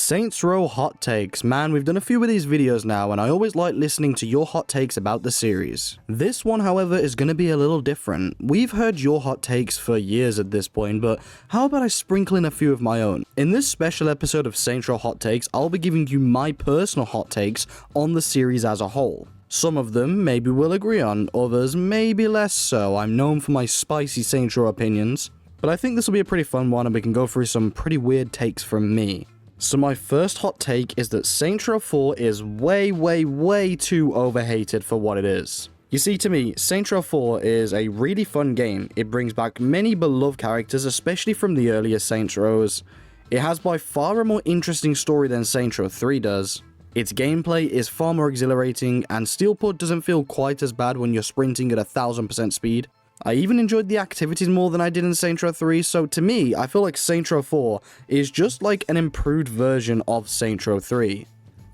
Saints Row hot takes. Man, we've done a few of these videos now, and I always like listening to your hot takes about the series. This one, however, is going to be a little different. We've heard your hot takes for years at this point, but how about I sprinkle in a few of my own? In this special episode of Saints Row hot takes, I'll be giving you my personal hot takes on the series as a whole. Some of them maybe we'll agree on, others maybe less so. I'm known for my spicy Saints Row opinions, but I think this will be a pretty fun one and we can go through some pretty weird takes from me. So my first hot take is that Saints Row 4 is way too overhated for what it is. You see, to me, Saints Row 4 is a really fun game. It brings back many beloved characters, especially from the earlier Saints Rows. It has by far a more interesting story than Saints Row 3 does. Its gameplay is far more exhilarating, and steel put doesn't feel quite as bad when you're sprinting at 1000% speed. I even enjoyed the activities more than I did in Saints Row 3, so to me, I feel like Saints Row 4 is just like an improved version of Saints Row 3.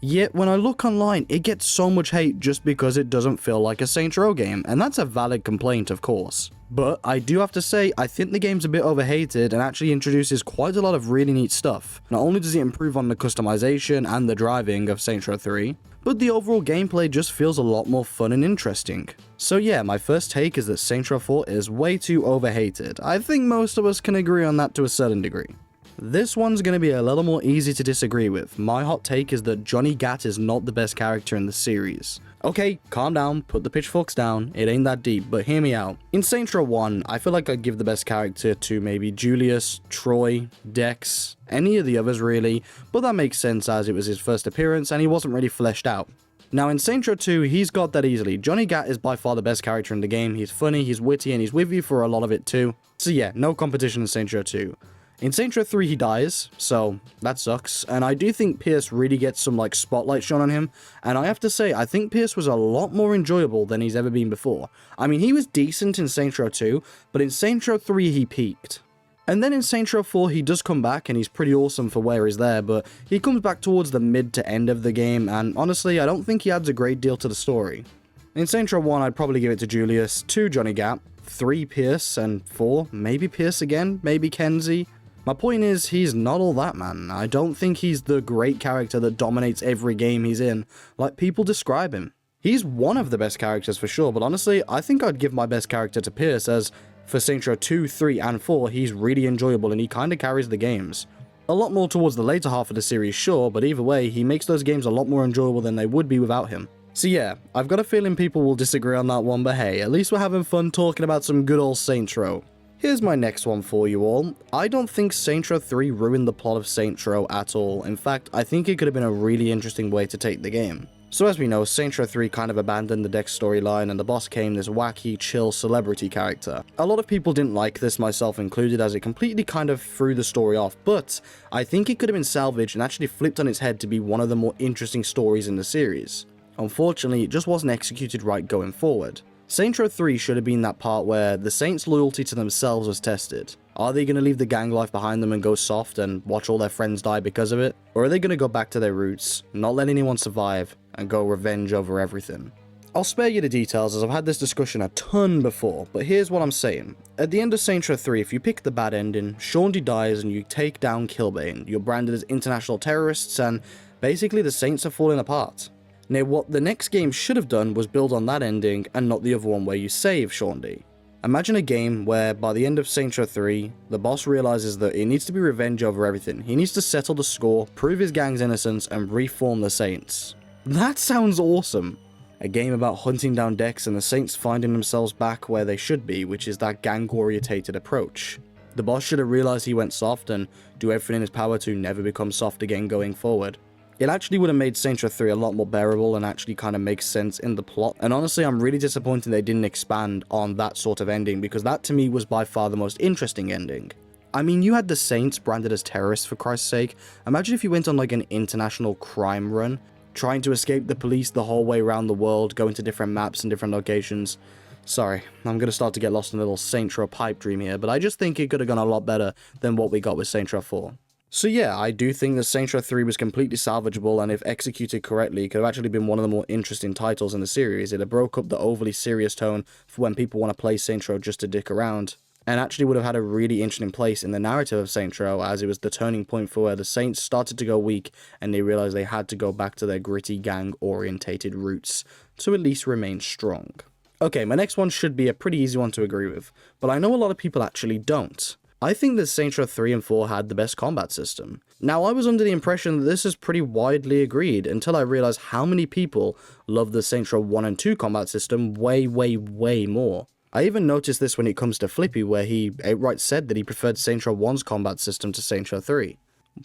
Yet, when I look online, it gets so much hate just because it doesn't feel like a Saints Row game, and that's a valid complaint, of course. But I do have to say, I think the game's a bit overhated and actually introduces quite a lot of really neat stuff. Not only does it improve on the customization and the driving of Saints Row 3, but the overall gameplay just feels a lot more fun and interesting. So yeah, my first take is that Saints Row 4 is way too overhated. I think most of us can agree on that to a certain degree. This one's going to be a little more easy to disagree with. My hot take is that Johnny Gat is not the best character in the series. Okay, calm down, put the pitchforks down, it ain't that deep, but hear me out. In Saints Row 1, I feel like I'd give the best character to maybe Julius, Troy, Dex, any of the others really, but that makes sense as it was his first appearance and he wasn't really fleshed out. Now in Saints Row 2, he's got that easily. Johnny Gat is by far the best character in the game. He's funny, he's witty, and he's with you for a lot of it too. So yeah, no competition in Saints Row 2. In Saints Row 3 he dies, so that sucks, and I do think Pierce really gets some like spotlight shone on him, and I have to say I think Pierce was a lot more enjoyable than he's ever been before. I mean, he was decent in Saints Row 2, but in Saints Row 3 he peaked. And then in Saints Row 4 he does come back and he's pretty awesome for where he's there, but he comes back towards the mid to end of the game, and honestly I don't think he adds a great deal to the story. In Saints Row 1 I'd probably give it to Julius, 2 Johnny Gat, 3 Pierce, and 4 maybe Pierce again, maybe Kenzie. My point is, he's not all that, man. I don't think he's the great character that dominates every game he's in, like people describe him. He's one of the best characters for sure, but honestly, I think I'd give my best character to Pierce, as for Saints Row 2, 3, and 4, he's really enjoyable and he kinda carries the games. A lot more towards the later half of the series, sure, but either way, he makes those games a lot more enjoyable than they would be without him. So yeah, I've got a feeling people will disagree on that one, but hey, at least we're having fun talking about some good old Saints Row. Here's my next one for you all. I don't think Saints Row 3 ruined the plot of Saints Row at all. In fact, I think it could have been a really interesting way to take the game. So as we know, Saints Row 3 kind of abandoned the Dex storyline and the boss came this wacky, chill celebrity character. A lot of people didn't like this, myself included, as it completely kind of threw the story off, but I think it could have been salvaged and actually flipped on its head to be one of the more interesting stories in the series. Unfortunately, it just wasn't executed right going forward. Saints Row 3 should have been that part where the Saints' loyalty to themselves was tested. Are they going to leave the gang life behind them and go soft and watch all their friends die because of it? Or are they going to go back to their roots, not let anyone survive, and go revenge over everything? I'll spare you the details as I've had this discussion a ton before, but here's what I'm saying. At the end of Saints Row 3, if you pick the bad ending, Shaundy dies and you take down Killbane, you're branded as international terrorists and basically the Saints are falling apart. Now, what the next game should have done was build on that ending and not the other one where you save Shaundy. Imagine a game where, by the end of Saints Row 3, the boss realizes that it needs to be revenge over everything. He needs to settle the score, prove his gang's innocence, and reform the Saints. That sounds awesome! A game about hunting down Dex and the Saints finding themselves back where they should be, which is that gang-orientated approach. The boss should have realized he went soft and do everything in his power to never become soft again going forward. It actually would have made Saints Row 3 a lot more bearable and actually kind of makes sense in the plot, and honestly I'm really disappointed they didn't expand on that sort of ending, because that to me was by far the most interesting ending. I mean, you had the Saints branded as terrorists for Christ's sake. Imagine if you went on like an international crime run, trying to escape the police the whole way around the world, going to different maps and different locations. Sorry, I'm going to start to get lost in a little Saints Row pipe dream here, but I just think it could have gone a lot better than what we got with Saints Row 4. So yeah, I do think that Saints Row 3 was completely salvageable, and if executed correctly, it could have actually been one of the more interesting titles in the series. It had broke up the overly serious tone for when people want to play Saints Row just to dick around. and actually would have had a really interesting place in the narrative of Saints Row, as it was the turning point for where the Saints started to go weak and they realized they had to go back to their gritty gang-orientated roots to at least remain strong. Okay, my next one should be a pretty easy one to agree with, but I know a lot of people actually don't. I think that Saints Row 3 and 4 had the best combat system. Now, I was under the impression that this is pretty widely agreed until I realized how many people love the Saints Row 1 and 2 combat system way more. I even noticed this when it comes to Flippy, where he outright said that he preferred Saints Row 1's combat system to Saints Row 3.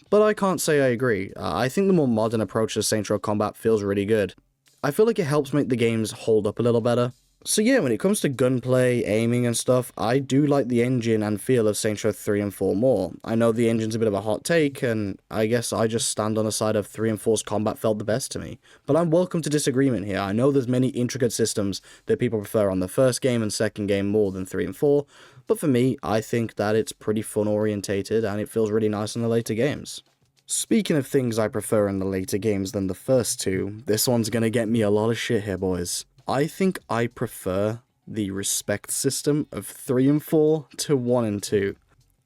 But I can't say I agree. I think the more modern approach to Saints Row combat feels really good. I feel like it helps make the games hold up a little better. So yeah, when it comes to gunplay, aiming and stuff, I do like the engine and feel of Saints Row 3 and 4 more. I know the engine's a bit of a hot take, and I guess I just stand on the side of 3 and 4's combat felt the best to me. But I'm welcome to disagreement here. I know there's many intricate systems that people prefer on the first game and second game more than 3 and 4, but for me, I think that it's pretty fun orientated and it feels really nice in the later games. Speaking of things I prefer in the later games than the first two, this one's gonna get me a lot of shit here, boys. I think I prefer the respect system of 3 and 4 to 1 and 2.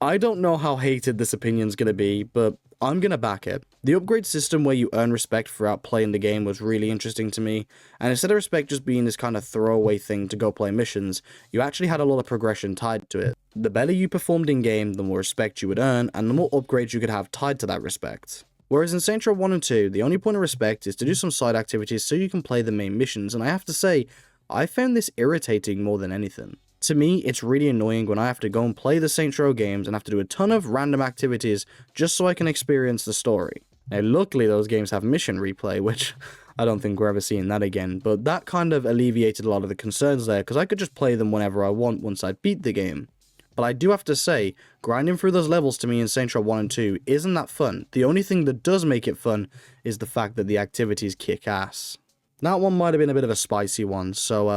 I don't know how hated this opinion's gonna be, but I'm gonna back it. The upgrade system where you earn respect throughout playing the game was really interesting to me, and instead of respect just being this kind of throwaway thing to go play missions, you actually had a lot of progression tied to it. The better you performed in game, the more respect you would earn, and the more upgrades you could have tied to that respect. Whereas in Saints Row 1 and 2, the only point of respect is to do some side activities so you can play the main missions, and I have to say, I found this irritating more than anything. To me, it's really annoying when I have to go and play the Saints Row games and have to do a ton of random activities just so I can experience the story. Now, luckily those games have mission replay, which I don't think we're ever seeing that again, but that kind of alleviated a lot of the concerns there, because I could just play them whenever I want once I beat the game. But I do have to say, grinding through those levels to me in Saints Row 1 and 2 isn't that fun. The only thing that does make it fun is the fact that the activities kick ass. That one might have been a bit of a spicy one, so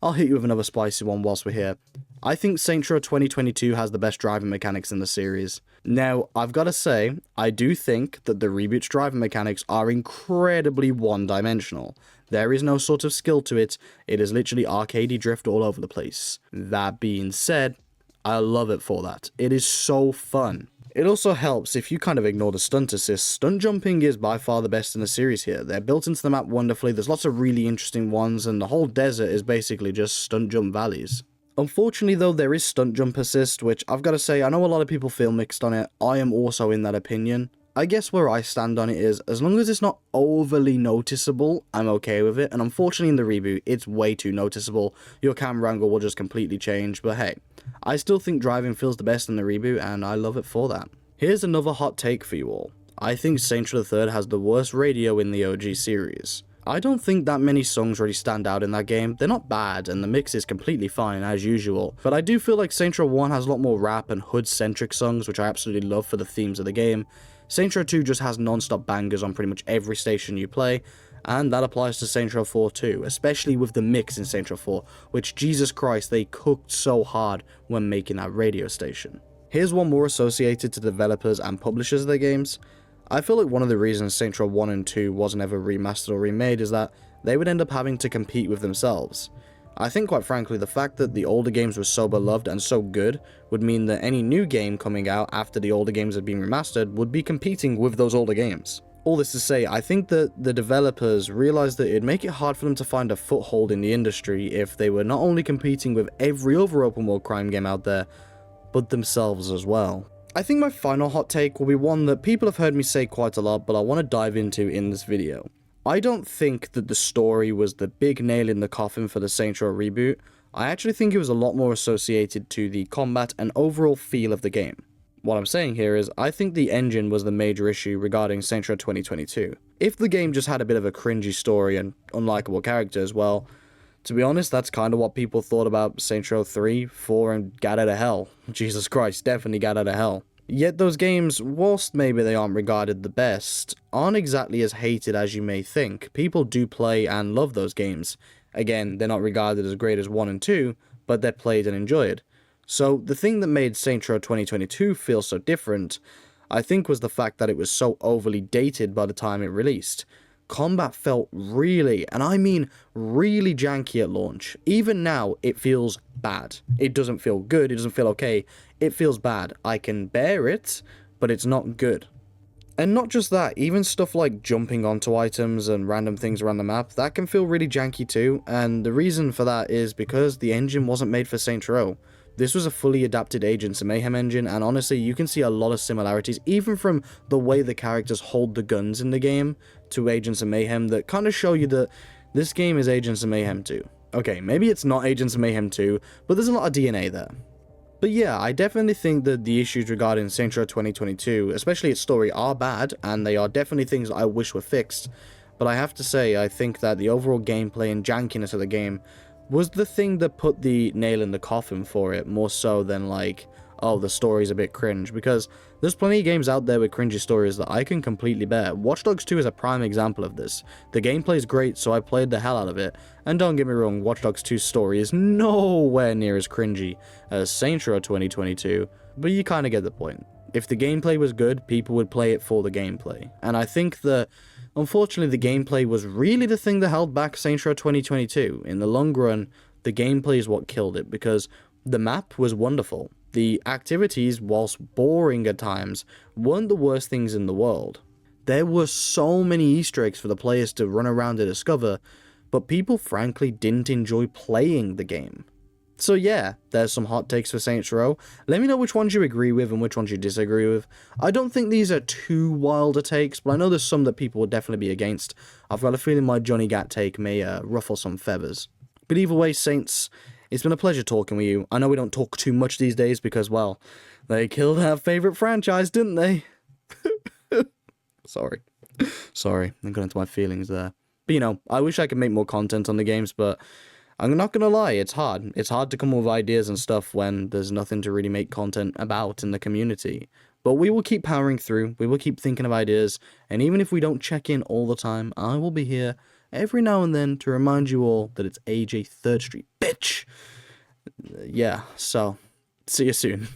I'll hit you with another spicy one whilst we're here. I think Saints Row 2022 has the best driving mechanics in the series. Now, I've got to say, I do think that the Reboot's driving mechanics are incredibly one-dimensional. There is no sort of skill to it, it is literally arcadey drift all over the place. That being said, I love it for that. It is so fun. It also helps if you kind of ignore the stunt assist. Stunt jumping is by far the best in the series here. They're built into the map wonderfully, there's lots of really interesting ones, and the whole desert is basically just stunt jump valleys. Unfortunately though, there is stunt jump assist, which I've got to say, I know a lot of people feel mixed on it. I am also in that opinion. I guess where I stand on it is, as long as it's not overly noticeable, I'm okay with it, and unfortunately in the reboot, it's way too noticeable. Your camera angle will just completely change, but hey, I still think driving feels the best in the reboot, and I love it for that. Here's another hot take for you all. I think Saints Row 3 has the worst radio in the OG series. I don't think that many songs really stand out in that game. They're not bad, and the mix is completely fine as usual, but I do feel like Saints Row 1 has a lot more rap and hood-centric songs, which I absolutely love for the themes of the game. Saints Row 2 just has non-stop bangers on pretty much every station you play, and that applies to Saints Row 4 too, especially with the mix in Saints Row 4, which, Jesus Christ, they cooked so hard when making that radio station. Here's one more associated to developers and publishers of their games. I feel like one of the reasons Saints Row 1 and 2 wasn't ever remastered or remade is that they would end up having to compete with themselves. I think, quite frankly, the fact that the older games were so beloved and so good would mean that any new game coming out after the older games had been remastered would be competing with those older games. All this to say, I think that the developers realized that it'd make it hard for them to find a foothold in the industry if they were not only competing with every other open world crime game out there, but themselves as well. I think my final hot take will be one that people have heard me say quite a lot, but I want to dive into in this video. I don't think that the story was the big nail in the coffin for the Saints Row reboot. I actually think it was a lot more associated to the combat and overall feel of the game. What I'm saying here is, I think the engine was the major issue regarding Saints Row 2022. If the game just had a bit of a cringy story and unlikable characters, well, to be honest, that's kind of what people thought about Saints Row 3, 4, and Gat Out of Hell. Jesus Christ, definitely Gat Out of Hell. Yet those games, whilst maybe they aren't regarded the best, aren't exactly as hated as you may think. People do play and love those games. Again, they're not regarded as great as 1 and 2, but they're played and enjoyed. So the thing that made Saints Row 2022 feel so different, I think, was the fact that it was so overly dated by the time it released. combat felt really, and I mean really janky at launch. Even now, it feels bad. It doesn't feel good, it doesn't feel okay, it feels bad. I can bear it, but it's not good. And not just that, even stuff like jumping onto items and random things around the map, that can feel really janky too, and the reason for that is because the engine wasn't made for Saints Row. This was a fully adapted Agents of Mayhem engine, and honestly, you can see a lot of similarities, even from the way the characters hold the guns in the game to Agents of Mayhem, that kind of show you that this game is Agents of Mayhem 2. Okay, maybe it's not Agents of Mayhem 2, but there's a lot of DNA there. But yeah, I definitely think that the issues regarding Saints Row 2022, especially its story, are bad, and they are definitely things that I wish were fixed. But I have to say, I think that the overall gameplay and jankiness of the game was the thing that put the nail in the coffin for it, more so than like, oh, the story's a bit cringe, because there's plenty of games out there with cringy stories that I can completely bear. Watch Dogs 2 is a prime example of this. The gameplay is great, so I played the hell out of it, and don't get me wrong, Watch Dogs 2's story is nowhere near as cringy as Saints Row 2022, but you kind of get the point. If the gameplay was good, people would play it for the gameplay, and I think that unfortunately, the gameplay was really the thing that held back Saints Row 2022. In the long run, the gameplay is what killed it, because the map was wonderful. The activities, whilst boring at times, weren't the worst things in the world. There were so many Easter eggs for the players to run around and discover, but people frankly didn't enjoy playing the game. So yeah, there's some hot takes for Saints Row. Let me know which ones you agree with and which ones you disagree with. I don't think these are too wilder takes, but I know there's some that people would definitely be against. I've got a feeling my Johnny Gat take may ruffle some feathers. But either way, Saints, it's been a pleasure talking with you. I know we don't talk too much these days because, well, they killed our favourite franchise, didn't they? Sorry, I got into my feelings there. But you know, I wish I could make more content on the games, but I'm not gonna lie, it's hard. It's hard to come up with ideas and stuff when there's nothing to really make content about in the community. But we will keep powering through, we will keep thinking of ideas, and even if we don't check in all the time, I will be here every now and then to remind you all that it's AJ 3rd Street, bitch! Yeah, so, see you soon.